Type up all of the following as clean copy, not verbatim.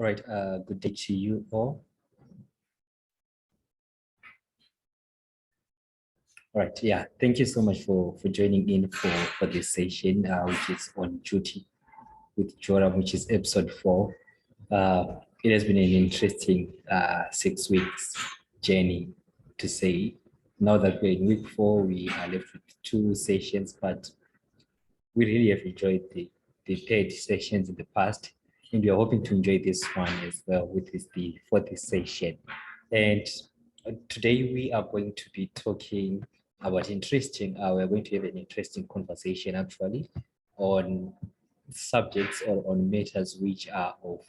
All right, good day to you all. All right, yeah, thank you so much for joining in for this session, which is on duty with Joram, which is episode 4. It has been an interesting 6 weeks journey to say. Now that we're in week 4, we are left with 2 sessions, but we really have enjoyed the third sessions in the past, and we are hoping to enjoy this one as well, which is the 4th session. And today we are going to be talking about we're going to have an interesting conversation actually on subjects or on matters which are of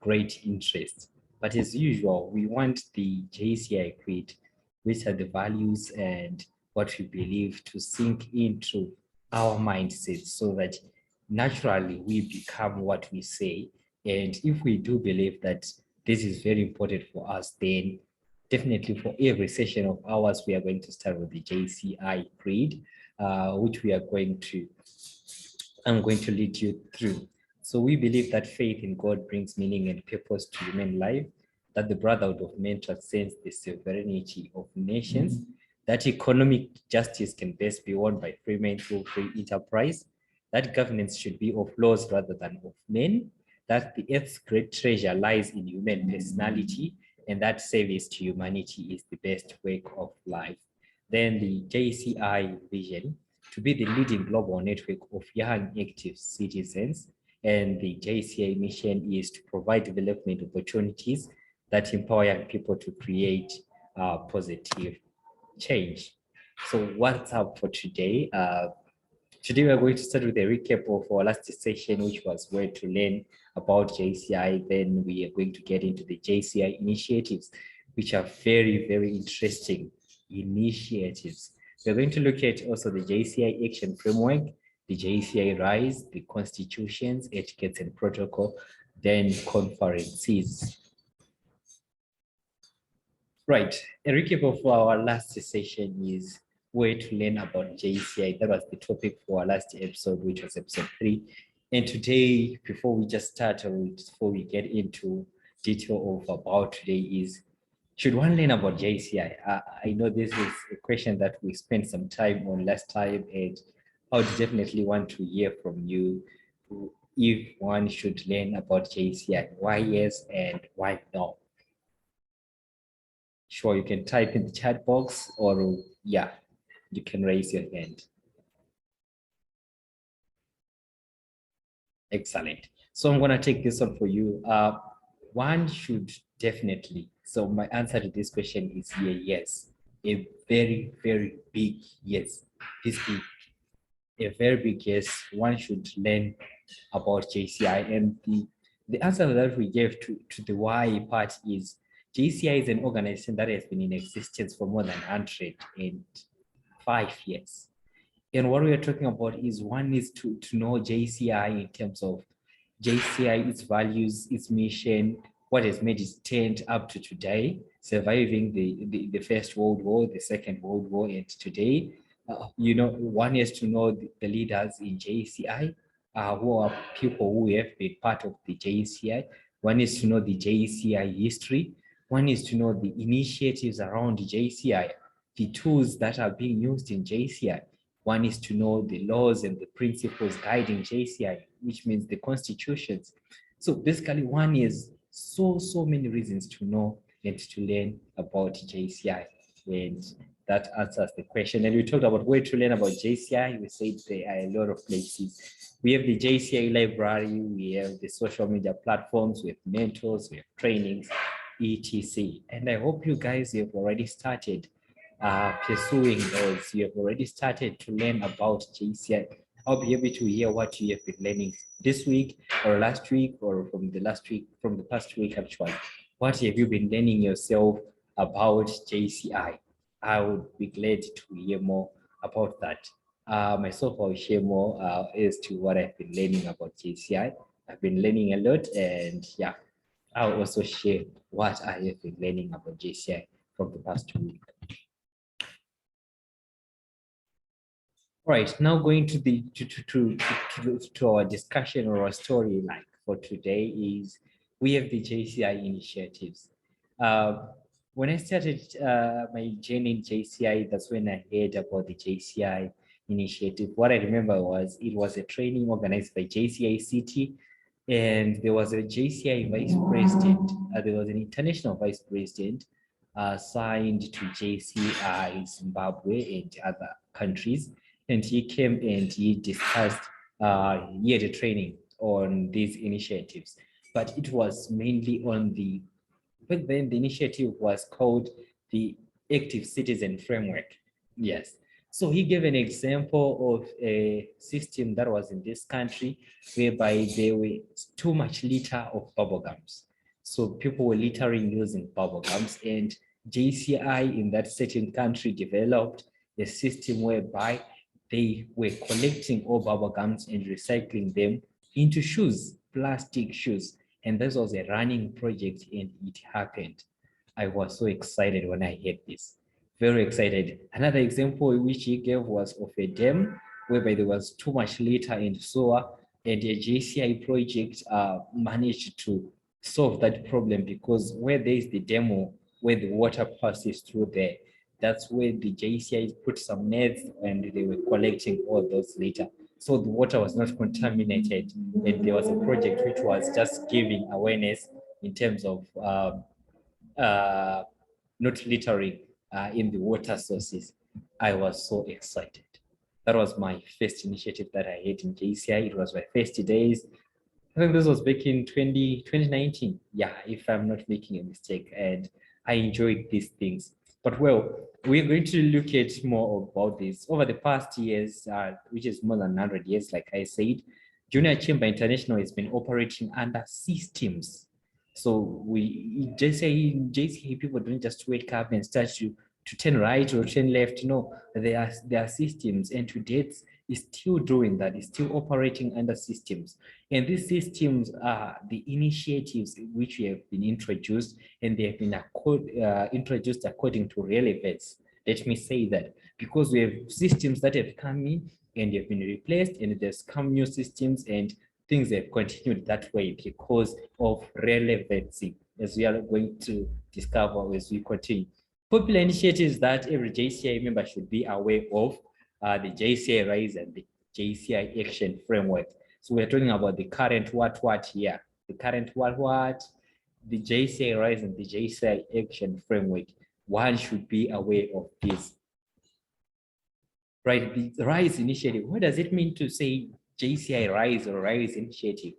great interest. But as usual, we want the JCI Creed, which are the values and what we believe to sink into our mindset so that naturally we become what we say. And if we do believe that this is very important for us, then definitely for every session of ours, we are going to start with the JCI Creed, which I'm going to lead you through. So we believe that faith in God brings meaning and purpose to human life, that the brotherhood of men transcends the sovereignty of nations, that economic justice can best be won by free men through free enterprise, that governance should be of laws rather than of men, that the earth's great treasure lies in human personality, and that service to humanity is the best work of life. Then the JCI vision, to be the leading global network of young active citizens, and the JCI mission is to provide development opportunities that empower young people to create positive change. So what's up for today? Today we are going to start with a recap of our last session, which was where to learn about JCI. Then we are going to get into the JCI initiatives, which are very, very interesting initiatives. We're going to look at also the JCI action framework, the JCI rise, the constitutions, etiquettes and protocol, then conferences. Right, a recap of our last session is where to learn about JCI. That was the topic for our last episode, which was episode 3. And today, before we just start, or before we get into detail of about today is, should one learn about JCI? I know this is a question that we spent some time on last time, and I would definitely want to hear from you if one should learn about JCI. Why yes and why no? Sure, you can type in the chat box, or yeah, you can raise your hand. Excellent. So I'm going to take this one for you. One should definitely. So my answer to this question is yes. A very, very big yes. This big. A very big yes. One should learn about JCI. And the answer that we gave to the why part is JCI is an organization that has been in existence for more than 105 years. And what we are talking about is one needs to know JCI in terms of JCI, its values, its mission, what has made it stand up to today, surviving the First World War, the Second World War, and today. One has to know the leaders in JCI, who are people who have been part of the JCI. One is to know the JCI history. One is to know the initiatives around the JCI, the tools that are being used in JCI. One is to know the laws and the principles guiding JCI, which means the constitutions. So basically, one is so many reasons to know and to learn about JCI. And that answers the question. And we talked about where to learn about JCI. We said there are a lot of places. We have the JCI library, we have the social media platforms, we have mentors, we have trainings, etc. And I hope you guys have already started pursuing those. You have already started to learn about JCI. I'll be able to hear what you have been learning this week or last week or from the past week actually. What have you been learning yourself about JCI? I would be glad to hear more about that. Myself, I'll share more as to what I've been learning about JCI. I've been learning a lot, and yeah, I'll also share what I have been learning about JCI from the past week. All right, now going to the to our discussion or our story like for today is we have the JCI initiatives. When I started my journey in JCI, that's when I heard about the JCI initiative. What I remember was it was a training organized by JCI City, and there was a JCI vice president. There was an international vice president signed to JCI Zimbabwe and other countries, and he came and he discussed. He had a training on these initiatives, but it was mainly on the, but then the initiative was called the Active Citizen Framework. Yes. So he gave an example of a system that was in this country whereby there were too much litter of bubble gums. So people were littering using bubble gums, and JCI in that certain country developed a system whereby they were collecting all bubble gums and recycling them into shoes, plastic shoes. And this was a running project, and it happened. I was so excited when I heard this. Very excited. Another example which he gave was of a dam whereby there was too much litter in sewer, and a JCI project managed to solve that problem, because where there is the demo, where the water passes through there, that's where the JCI put some nets and they were collecting all those litter. So the water was not contaminated, and there was a project which was just giving awareness in terms of not littering in the water sources. I was so excited. That was my first initiative that I had in JCI. It was my first days. I think this was back in 2019. Yeah, if I'm not making a mistake. And I enjoyed these things. But well, we're going to look at more about this. Over the past years, which is more than 100 years, like I said, Junior Chamber International has been operating under systems. So we JCA people don't just wake up and start to turn right or turn left. No, there are systems, and to date is still doing that, is still operating under systems. And these systems are the initiatives which have been introduced, and they have been introduced according to relevance. Let me say that, because we have systems that have come in and have been replaced, and there's come new systems, and things have continued that way because of relevancy, as we are going to discover as we continue. Popular initiatives that every JCI member should be aware of are the JCI Rise and the JCI Action Framework. So we're talking about the current what here, the current what, the JCI Rise and the JCI Action Framework. One should be aware of this. Right, the RISE initiative. What does it mean to say JCI RISE or RISE initiative?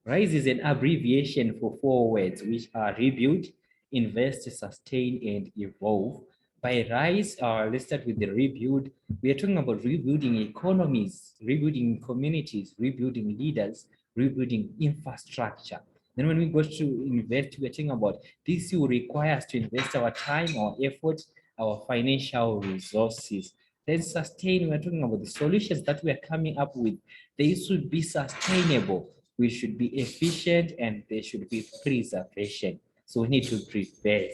RISE is an abbreviation for 4 words, which are rebuild, invest, sustain, and evolve. By RISE, let's start with the rebuild. We are talking about rebuilding economies, rebuilding communities, rebuilding leaders, rebuilding infrastructure. Then when we go to invest, we're talking about this will require us to invest our time, our effort, our financial resources. Then sustain, we're talking about the solutions that we are coming up with. They should be sustainable, we should be efficient, and there should be preservation. So we need to preserve.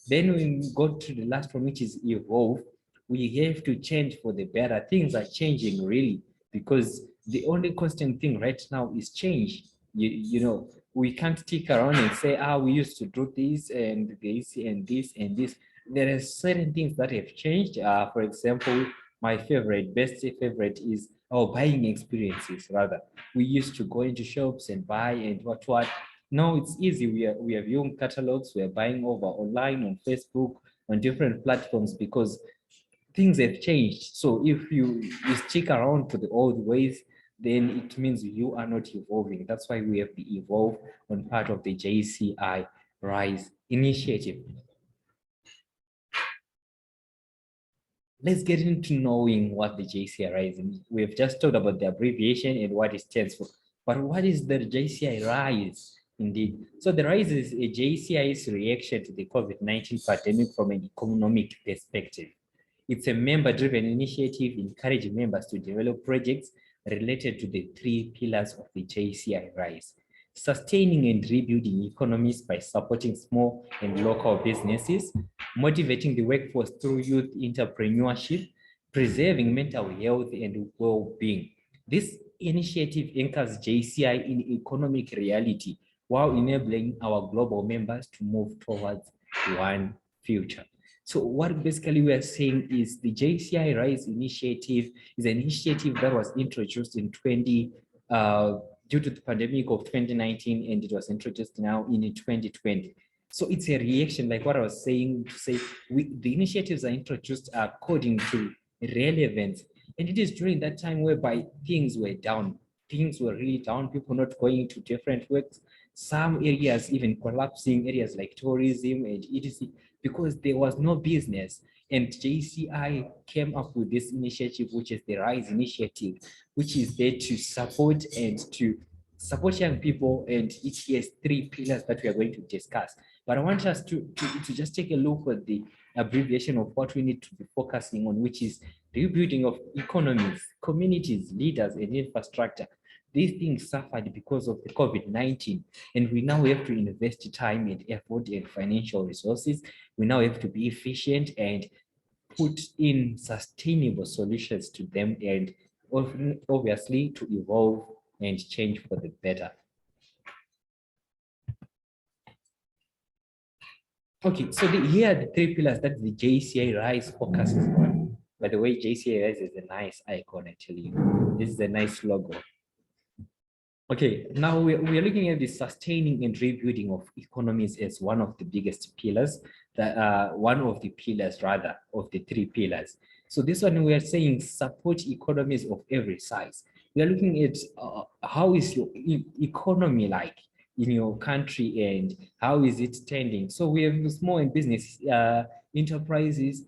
Then we go to the last one, which is evolve. We have to change for the better. Things are changing really, because the only constant thing right now is change. You know, we can't stick around and say, we used to do this and this and this and this. There are certain things that have changed. For example, my best favorite is our buying experiences. Rather, we used to go into shops and buy and what. Now it's easy. We are viewing catalogs. We are buying over online, on Facebook, on different platforms, because things have changed. So if you stick around to the old ways, then it means you are not evolving. That's why we have the evolve on part of the JCI RISE initiative. Let's get into knowing what the JCI RISE is. We've just talked about the abbreviation and what it stands for. But what is the JCI RISE indeed? So the RISE is a JCI's reaction to the COVID-19 pandemic from an economic perspective. It's a member-driven initiative encouraging members to develop projects related to the 3 pillars of the JCI RISE: sustaining and rebuilding economies by supporting small and local businesses, motivating the workforce through youth entrepreneurship, preserving mental health and well-being. This initiative anchors JCI in economic reality while enabling our global members to move towards one future. So what basically we are saying is the JCI Rise initiative is an initiative that was introduced in due to the pandemic of 2019, and it was introduced now in 2020. So it's a reaction, like what I was saying, to say the initiatives are introduced according to relevance. And it is during that time whereby things were down. Things were really down, people not going to different works, some areas even collapsing, areas like tourism and etc., because there was no business. And JCI came up with this initiative, which is the RISE initiative, which is there to support young people. And it has three pillars that we are going to discuss. But I want us to just take a look at the abbreviation of what we need to be focusing on, which is rebuilding of economies, communities, leaders, and infrastructure. These things suffered because of the COVID-19, and we now have to invest time and effort and financial resources. We now have to be efficient and put in sustainable solutions to them, and obviously to evolve and change for the better. Okay, so here are the three pillars that the JCI Rise focuses on. By the way, JCI Rise is a nice icon, I tell you. This is a nice logo. Okay, now we are looking at the sustaining and rebuilding of economies as one of the biggest pillars, one of the pillars rather of the three pillars. So this one we are saying support economies of every size. We are looking at how is your economy like in your country and how is it tending. So we have small and business enterprises,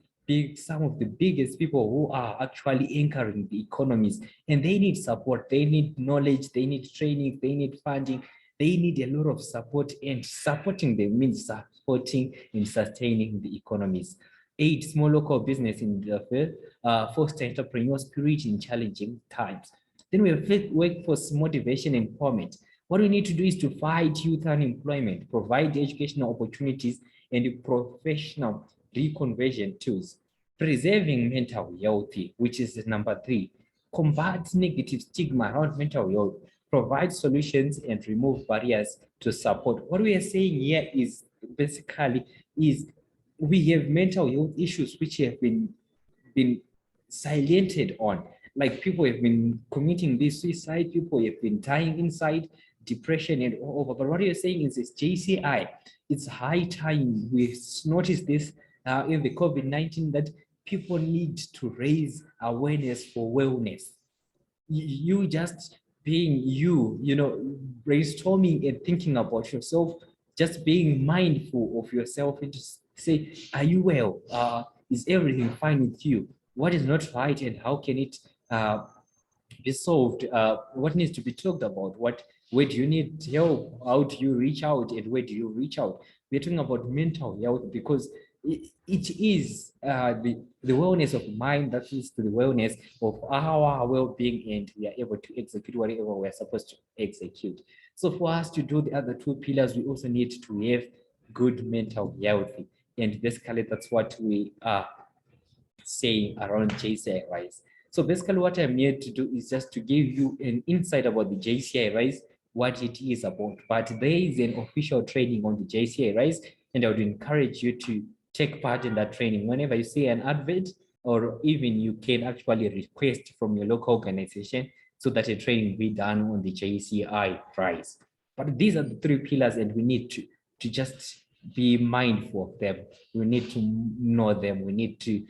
some of the biggest people who are actually anchoring the economies, and they need support, they need knowledge, they need training, they need funding, they need a lot of support, and supporting them means supporting and sustaining the economies. 8, small local business in the field, foster entrepreneurial spirit in challenging times. Then we have workforce motivation and empowerment. What we need to do is to fight youth unemployment, provide educational opportunities and professional reconversion tools, preserving mental health, which is number 3, combat negative stigma around mental health, provide solutions and remove barriers to support. What we are saying here is basically we have mental health issues which have been silented on. Like people have been committing this suicide, people have been dying inside, depression and all over. But what you're saying is this JCI, it's high time. We've noticed this in the COVID-19 that people need to raise awareness for wellness. You just being you know, brainstorming and thinking about yourself, just being mindful of yourself and just say, are you well? Is everything fine with you? What is not right and how can it be solved? What needs to be talked about? Where do you need help? How do you reach out and where do you reach out? We're talking about mental health because it is the wellness of mind that leads to the wellness of our well-being, and we are able to execute whatever we're supposed to execute. So for us to do the other 2 pillars, we also need to have good mental health. And basically that's what we are saying around JCI Rise. So basically what I'm here to do is just to give you an insight about the JCI Rise, what it is about. But there is an official training on the JCI Rise, and I would encourage you to take part in that training. Whenever you see an advert, or even you can actually request from your local organization so that a training be done on the JCI Rise. But these are the 3 pillars, and we need to just be mindful of them. We need to know them. We need to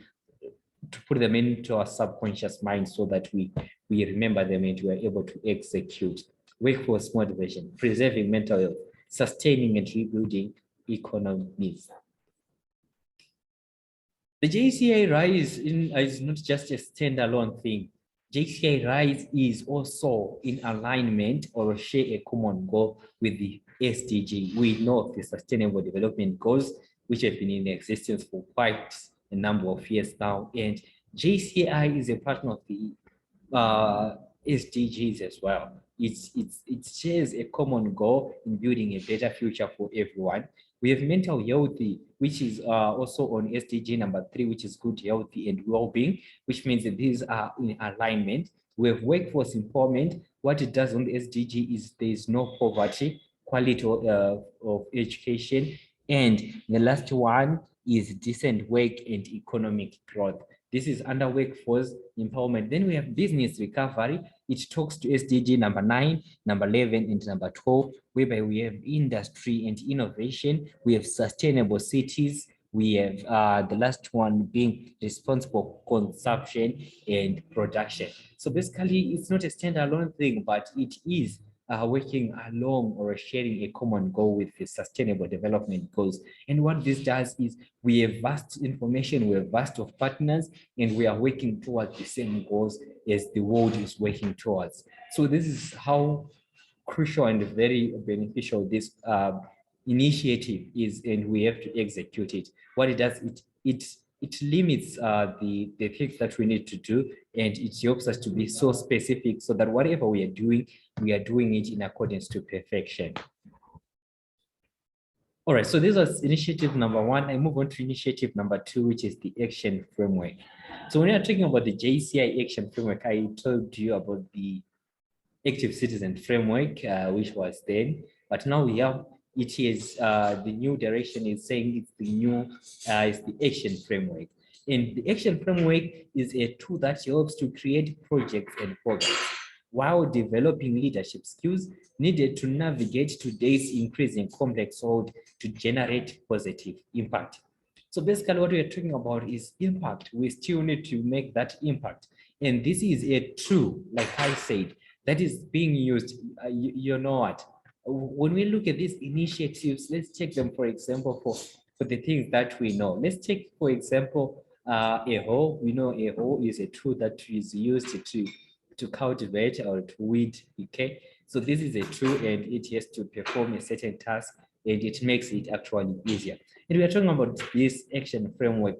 put them into our subconscious mind so that we remember them and we are able to execute. Workforce motivation, preserving mental health, sustaining and rebuilding economies. The JCI Rise is not just a standalone thing. JCI Rise is also in alignment or share a common goal with the SDG. We know the Sustainable Development Goals, which have been in existence for quite a number of years now, and JCI is a partner of the SDGs as well. It shares a common goal in building a better future for everyone. We have mental health, which is also on SDG number 3, which is good health and well-being, which means that these are in alignment. We have workforce empowerment. What it does on the SDG is there is no poverty, quality of education, and the last one is decent work and economic growth. This is under workforce empowerment. Then we have business recovery. It talks to SDG number 9, number 11, and number 12, whereby we have industry and innovation. We have sustainable cities. We have the last one being responsible consumption and production. So basically, it's not a standalone thing, but it is working along or sharing a common goal with the sustainable development goals. And what this does is we have vast information, we have vast of partners, and we are working towards the same goals as the world is working towards. So this is how crucial and very beneficial this initiative is, and we have to execute it. What it does, it limits the things that we need to do, and it helps us to be so specific so that whatever we are doing it in accordance to perfection. All right, so this was initiative number 1. I move on to initiative number 2, which is the action framework. So when you're talking about the JCI action framework, I told you about the active citizen framework, which was then, but now we have it is the new direction is saying it's the new is the action framework. And the action framework is a tool that helps to create projects and programs while developing leadership skills needed to navigate today's increasing complex world to generate positive impact. So basically what we are talking about is impact. We still need to make that impact. And this is a tool, like I said, that is being used. You know what? When we look at these initiatives, let's take them, for example, for the things that we know. Let's take, for example, a hoe. We know a hoe is a tool that is used to cultivate or to weed, okay? So this is a tool and it has to perform a certain task and it makes it actually easier. And we are talking about this action framework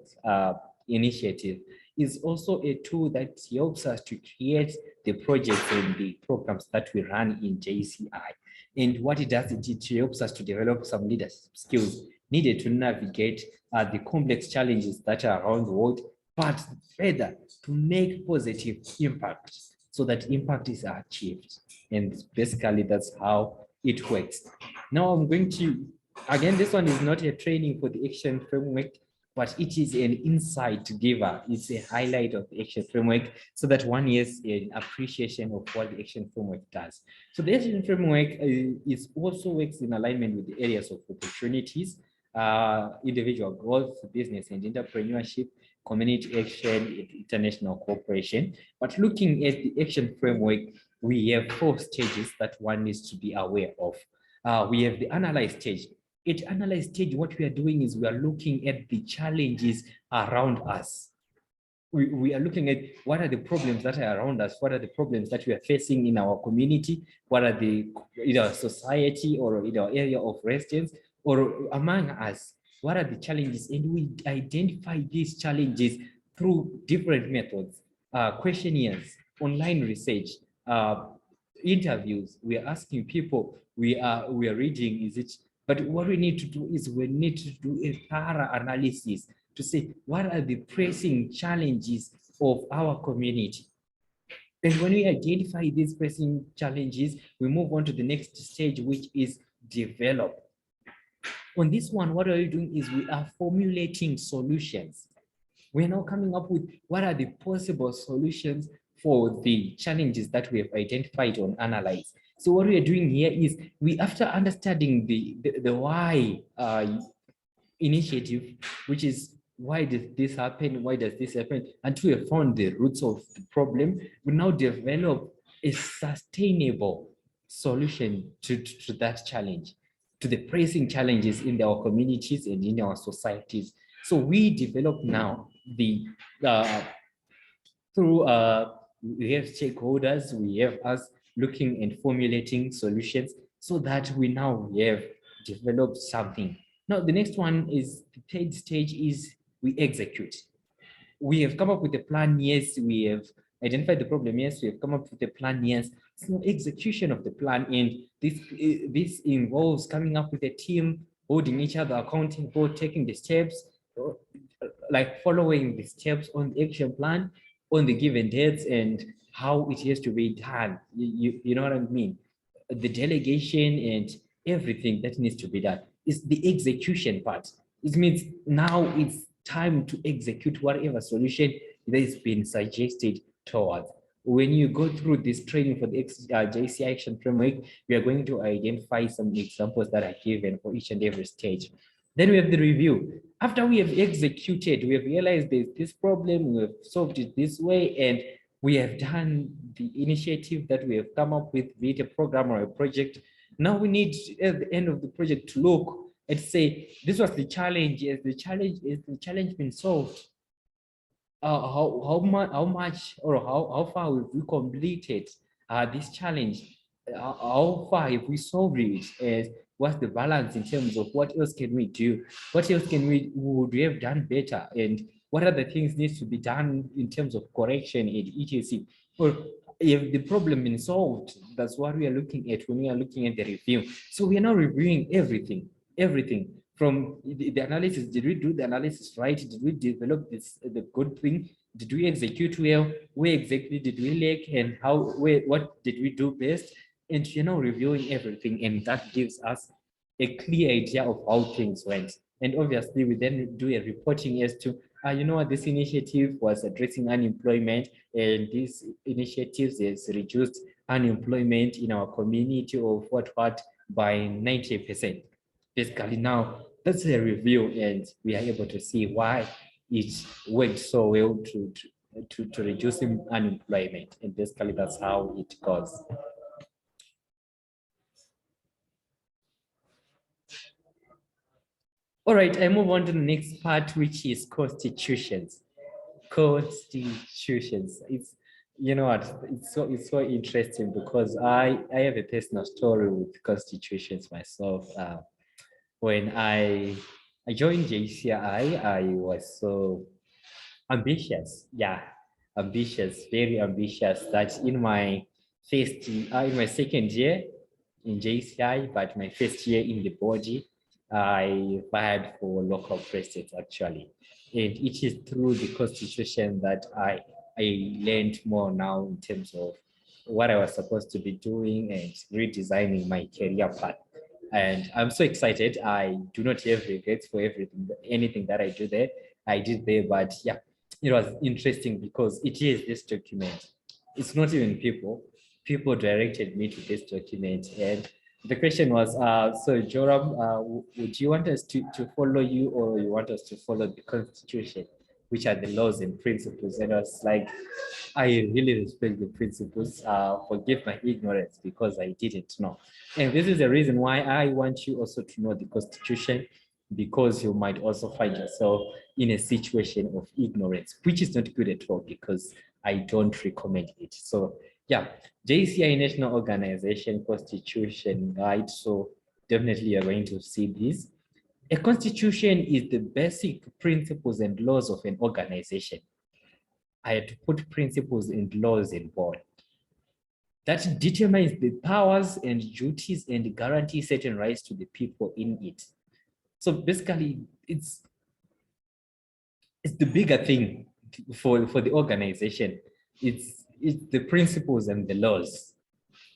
initiative is also a tool that helps us to create the projects and the programs that we run in JCI. And what it does, it helps us to develop some leadership skills needed to navigate the complex challenges that are around the world, but further to make positive impact so that impact is achieved. And basically that's how it works. Now I'm going to, again, this one is not a training for the action framework, but it is an insight giver. It's a highlight of the action framework so that one has an appreciation of what the action framework does. So the action framework is also works in alignment with the areas of opportunities, individual growth, business and entrepreneurship, community action, international cooperation. But looking at the action framework, we have 4 stages that one needs to be aware of. We have the analyze stage. At analyze stage, what we are doing is we are looking at the challenges around us. We are looking at what are the problems that are around us, what are the problems that we are facing in our community, what are the in our society or in our area of residence or among us, what are the challenges, and we identify these challenges through different methods, questionnaires, online research, interviews. We are asking people, we are reading, is it, but what we need to do is we need to do a thorough analysis to say what are the pressing challenges of our community. And when we identify these pressing challenges, we move on to the next stage, which is develop. On this one, what are we doing is we are formulating solutions. We're now coming up with what are the possible solutions for the challenges that we have identified or analyzed. So what we are doing here is we, after understanding the why initiative, which is why did this happen, why does this happen, until we have found the roots of the problem, we now develop a sustainable solution to that challenge, to the pressing challenges in our communities and in our societies. So we develop now the through we have stakeholders, we have us looking and formulating solutions so that we now have developed something. Now the next one is the 3rd stage is we execute. We have come up with a plan, yes, we have identified the problem, yes, we have come up with a plan, yes. So execution of the plan, and this involves coming up with a team, holding each other accountable, taking the steps, like following the steps on the action plan on the given dates and how it has to be done. You know what I mean? The delegation and everything that needs to be done. It's the execution part. It means now it's time to execute whatever solution that is being suggested towards. When you go through this training for the JC Action Framework, we are going to identify some examples that are given for each and every stage. Then we have the review. After we have executed, we have realized there's this problem, we have solved it this way, and we have done the initiative that we have come up with, be it a program or a project. Now we need at the end of the project to look and say, this was the challenge. Is the challenge been solved? How much or how far have we completed this challenge? How far have we solved it? And what's the balance in terms of what else can we do? What else would we have done better? And what other things needs to be done in terms of correction and etc. Or if the problem been solved, that's what we are looking at when we are looking at the review. So we are now reviewing everything from the analysis. Did we do the analysis right? Did we develop the good thing? Did we execute well? Where exactly did we lack, and what did we do best? And reviewing everything, and that gives us a clear idea of how things went. And obviously we then do a reporting as to this initiative was addressing unemployment, and these initiatives has reduced unemployment in our community of what by 90%. Basically, now that's a review, and we are able to see why it worked so well to reduce unemployment. And basically, that's how it goes. All right, I move on to the next part, which is constitutions. Constitutions. It's what, it's so interesting because I have a personal story with constitutions myself. When I joined JCI, I was so ambitious. Yeah, ambitious, very ambitious. That in my second year in JCI, but my first year in the body, I applied for local president actually. And it is through the constitution that I learned more now in terms of what I was supposed to be doing and redesigning my career path. And I'm so excited. I do not have regrets for anything that I do there. I did there, but yeah, it was interesting because it is this document. It's not even people. People directed me to this document. And the question was, so Joram, would you want us to follow you, or you want us to follow the constitution, which are the laws and principles? And I was like, I really respect the principles. Forgive my ignorance because I didn't know. And this is the reason why I want you also to know the constitution, because you might also find yourself in a situation of ignorance, which is not good at all, because I don't recommend it. So yeah, JCI National Organization Constitution, right? So definitely you're going to see this. A constitution is the basic principles and laws of an organization. I had to put principles and laws in board that determines the powers and duties and guarantee certain rights to the people in it. So basically, it's the bigger thing for the organization. It's the principles and the laws.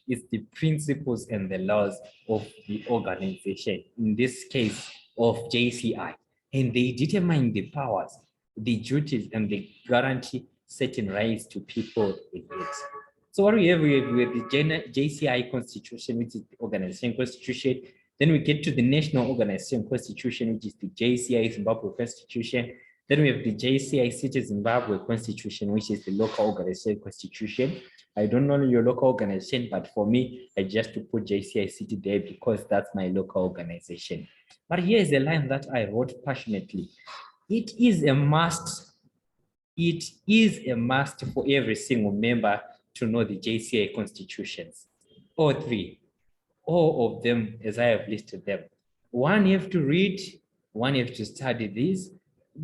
It's the principles and the laws of the organization, in this case of JCI. And they determine the powers, the duties, and they guarantee certain rights to people in it. So what we have with the JCI Constitution, which is the organization constitution. Then we get to the National Organization Constitution, which is the JCI Zimbabwe Constitution. Then we have the JCI City Zimbabwe Constitution, which is the local organization constitution. I don't know your local organization, but for me, I just to put JCI City there because that's my local organization. But here's a line that I wrote passionately. It is a must. It is a must for every single member to know the JCI constitutions. All three, all of them, as I have listed them. One, you have to read, one, you have to study these.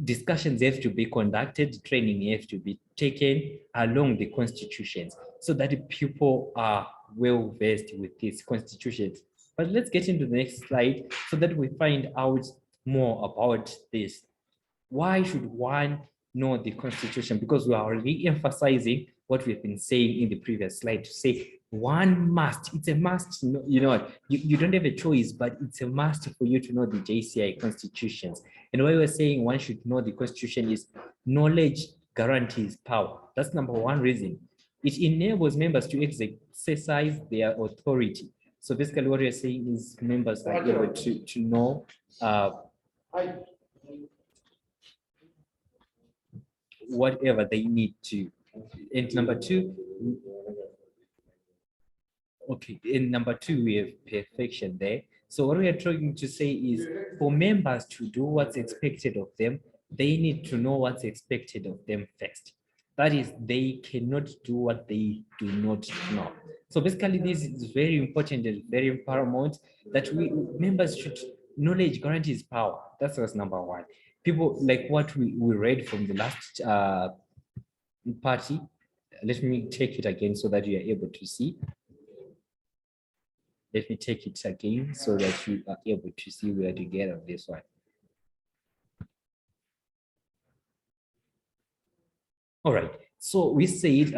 Discussions have to be conducted, training have to be taken along the constitutions so that people are well versed with these constitutions. But let's get into the next slide so that we find out more about this. Why should one know the constitution? Because we are really emphasizing what we've been saying in the previous slide to say one must, it's a must, you know, you don't have a choice, but it's a must for you to know the JCI constitutions. And why we're saying one should know the constitution is knowledge guarantees power. That's number one reason. It enables members to exercise their authority. So basically what we're saying is members are able to know whatever they need to. And number two, okay, in number two, we have perfection there. So what we are trying to say is for members to do what's expected of them, they need to know what's expected of them first. That is, they cannot do what they do not know. So basically, this is very important and very paramount that we members should knowledge guarantees power. That's what's number one. People like what we read from the last party. Let me take it again so that you are able to see. Let me take it again so that you are able to see where to get on this one. All right, so we said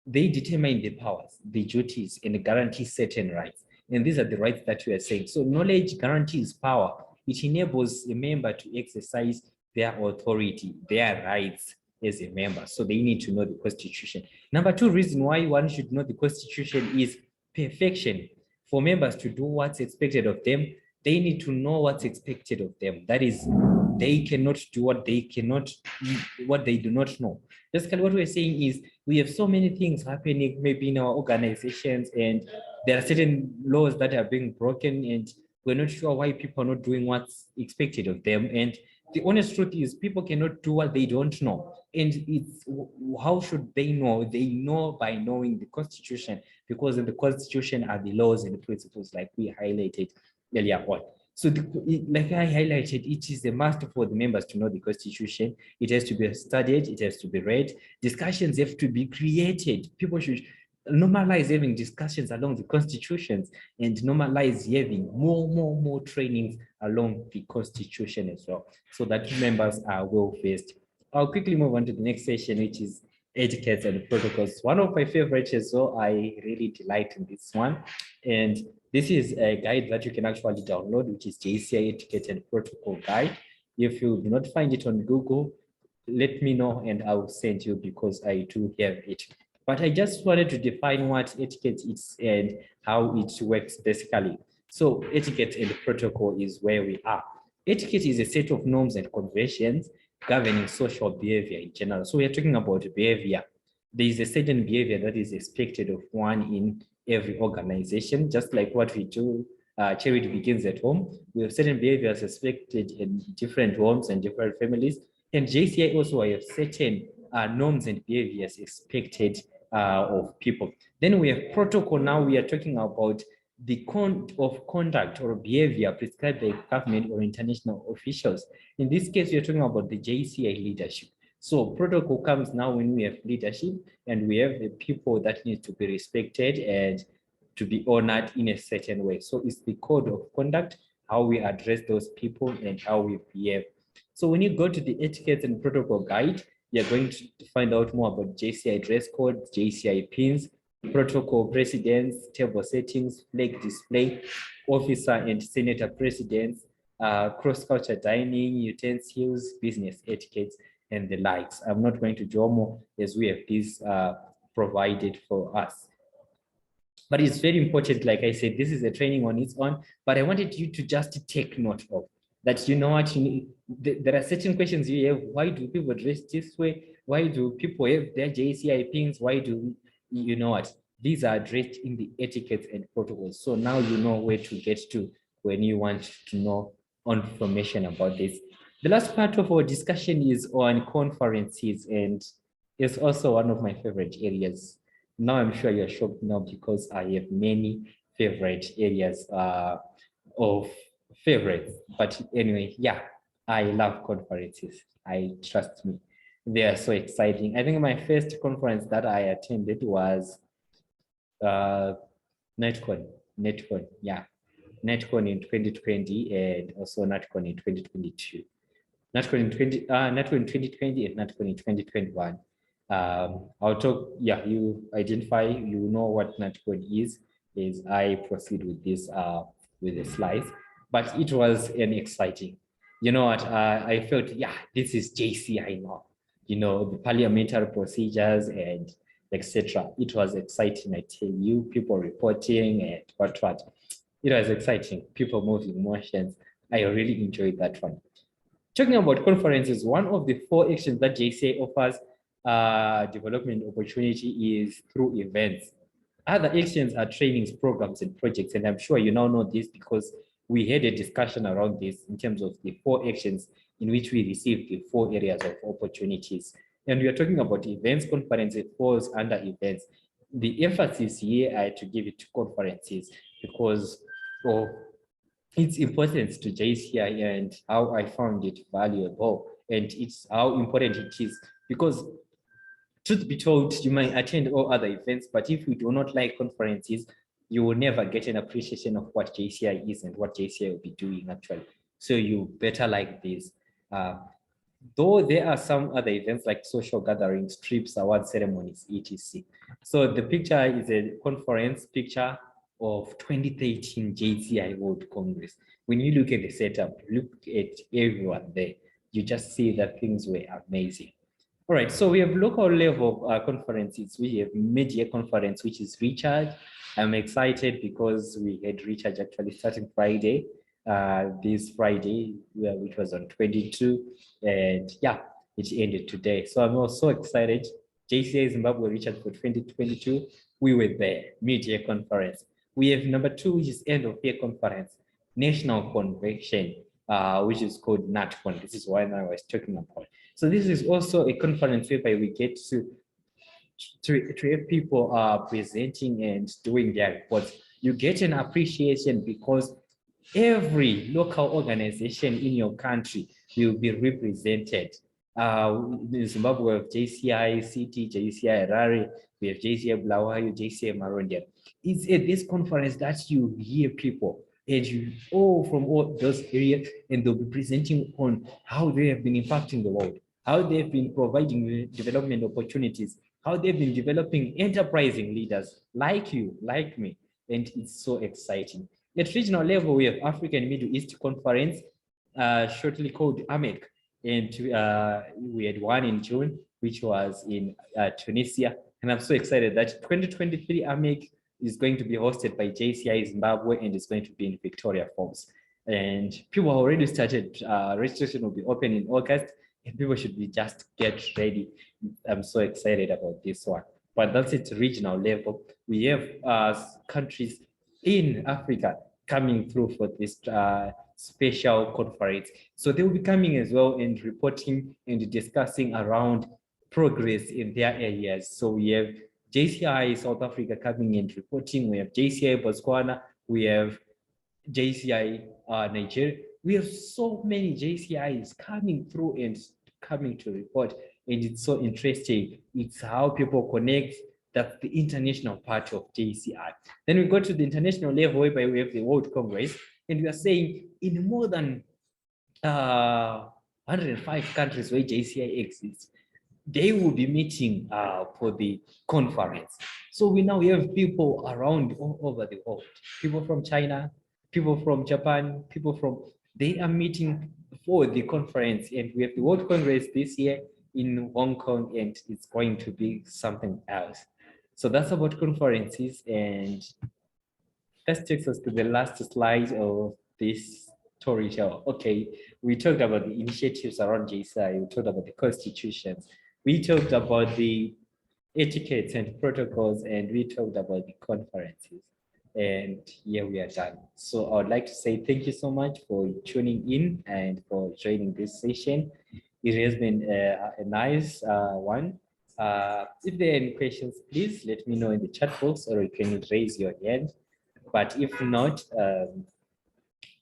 they determine the powers, the duties, and guarantee certain rights. And these are the rights that we are saying. So knowledge guarantees power. It enables a member to exercise their authority, their rights as a member. So they need to know the Constitution. Number two reason why one should know the Constitution is perfection. For members to do what's expected of them, they need to know what's expected of them. That is, they cannot do what they do not know. Basically, what we're saying is we have so many things happening maybe in our organizations, and there are certain laws that are being broken, and we're not sure why people are not doing what's expected of them. And the honest truth is people cannot do what they don't know. And it's how should they know? They know by knowing the Constitution, because in the Constitution are the laws and the principles like we highlighted earlier on. So like I highlighted, it is a must for the members to know the Constitution. It has to be studied, it has to be read. Discussions have to be created. People should normalize having discussions along the constitutions and normalize having more trainings along the Constitution as well, so that members are well versed. I'll quickly move on to the next session, which is etiquettes and protocols. One of my favorites as well. I really delight in this one. And this is a guide that you can actually download, which is JCI Etiquette and Protocol Guide. If you do not find it on Google, let me know and I will send you, because I do have it. But I just wanted to define what etiquette is and how it works basically. So etiquette and protocol is where we are. Etiquette is a set of norms and conventions governing social behavior in general. So we are talking about behavior. There is a certain behavior that is expected of one in every organization, just like what we do. Charity begins at home. We have certain behaviors expected in different homes and different families. And JCI also have certain norms and behaviors expected of people. Then we have protocol. Now we are talking about the code of conduct or behavior prescribed by government or international officials. In this case, we are talking about the JCI leadership. So protocol comes now when we have leadership and we have the people that need to be respected and to be honored in a certain way. So it's the code of conduct, how we address those people and how we behave. So when you go to the etiquette and protocol guide, you're going to find out more about JCI dress code, JCI pins, protocol precedence, table settings, flag display, officer and senator precedence, cross-culture dining, utensils, business etiquettes, and the likes. I'm not going to draw more as we have these provided for us. But it's very important, like I said, this is a training on its own, but I wanted you to just take note of that. You know what, there are certain questions you have. Why do people dress this way? Why do people have their JCI pins? Why do, you know what? These are addressed in the etiquette and protocols. So now you know where to get to when you want to know information about this. The last part of our discussion is on conferences, and it's also one of my favorite areas. Now I'm sure you're shocked now because I have many favorite areas of favorites. But anyway, yeah, I love conferences. Trust me, they are so exciting. I think my first conference that I attended was NetCon, yeah. NetCon in 2020 and also NetCon in 2022. NetCon in 2020 and NetCon in 2021. I'll talk, yeah, you identify, you know what NAT code is I proceed with the slides. But it was an exciting, you know what, I felt, yeah, this is JCI now, you know, the parliamentary procedures and etc. It was exciting, I tell you, people reporting and what. It was exciting, people moving motions. I really enjoyed that one. Talking about conferences, one of the four actions that JCA offers development opportunity is through events. Other actions are trainings, programs, and projects. And I'm sure you now know this because we had a discussion around this in terms of the four actions in which we receive the four areas of opportunities. And we are talking about events, conferences falls under events. The emphasis here I to give it to conferences because of its importance to JCI and how I found it valuable and it's how important it is because truth be told, you might attend all other events, but if you do not like conferences, you will never get an appreciation of what JCI is and what JCI will be doing actually. So you better like this. Uh, though there are some other events like social gatherings, trips, award ceremonies, etc. So the picture is a conference picture of 2013 JCI World Congress. When you look at the setup, look at everyone there, you just see that things were amazing. All right, so we have local level conferences. We have mid-year conference, which is Recharge. I'm excited because we had Recharge actually starting Friday, this Friday, which was on 22. And yeah, it ended today. So I'm also excited. JCA Zimbabwe Recharge for 2022. We were there, mid-year conference. We have number 2, which is end of year conference, national convention, which is called NatCon. This is what I was talking about. So this is also a conference whereby we get to have people presenting and doing their reports. You get an appreciation because every local organization in your country will be represented. In Zimbabwe, we have JCI City, JCI Harare, we have JCI Bulawayo, JCI Marondia. It's at this conference that you hear people and you all from all those areas, and they'll be presenting on how they have been impacting the world, how they've been providing development opportunities, how they've been developing enterprising leaders like you, like me, and it's so exciting. At regional level, we have African Middle East Conference, shortly called AMEC, and we had one in June, which was in Tunisia, and I'm so excited that 2023 AMEC is going to be hosted by JCI Zimbabwe and it's going to be in Victoria Falls. And people already started, registration will be open in August and people should be just get ready. I'm so excited about this one. But that's at regional level. We have countries in Africa coming through for this special conference. So they will be coming as well and reporting and discussing around progress in their areas. So we have JCI South Africa coming and reporting. We have JCI Botswana. We have JCI Nigeria. We have so many JCIs coming through and coming to report. And it's so interesting. It's how people connect. That's the international part of JCI. Then we go to the international level whereby we have the World Congress. And we are saying in more than 105 countries where JCI exists, they will be meeting for the conference. So we now have people around all over the world, people from China, people from Japan, people from, they are meeting for the conference. And we have the World Congress this year in Hong Kong, and it's going to be something else. So that's about conferences. And that takes us to the last slide of this storytelling. Okay, we talked about the initiatives around JCI, we talked about the constitutions, we talked about the etiquettes and protocols, and we talked about the conferences. And here we are done. So I would like to say thank you so much for tuning in and for joining this session. It has been a nice one. If there are any questions, please let me know in the chat box or you can raise your hand. But if not,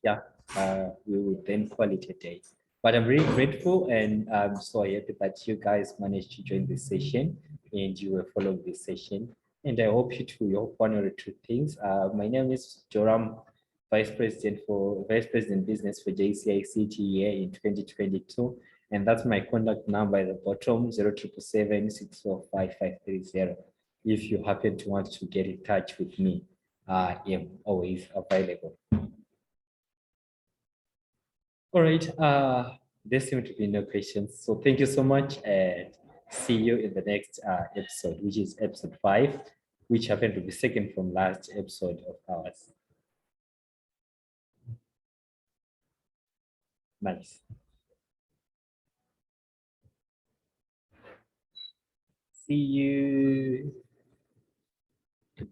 we will then call it a day. But I'm really grateful and I'm so happy that you guys managed to join this session and you will follow this session. And I hope you too, you hope one or two things. My name is Joram, Vice President Business for JCI City here in 2022. And that's my contact number at the bottom, 0777 If you happen to want to get in touch with me, I am always available. All right, there seem to be no questions. So thank you so much and see you in the next episode, which is episode 5, which happened to be second from last episode of ours. Nice. See you.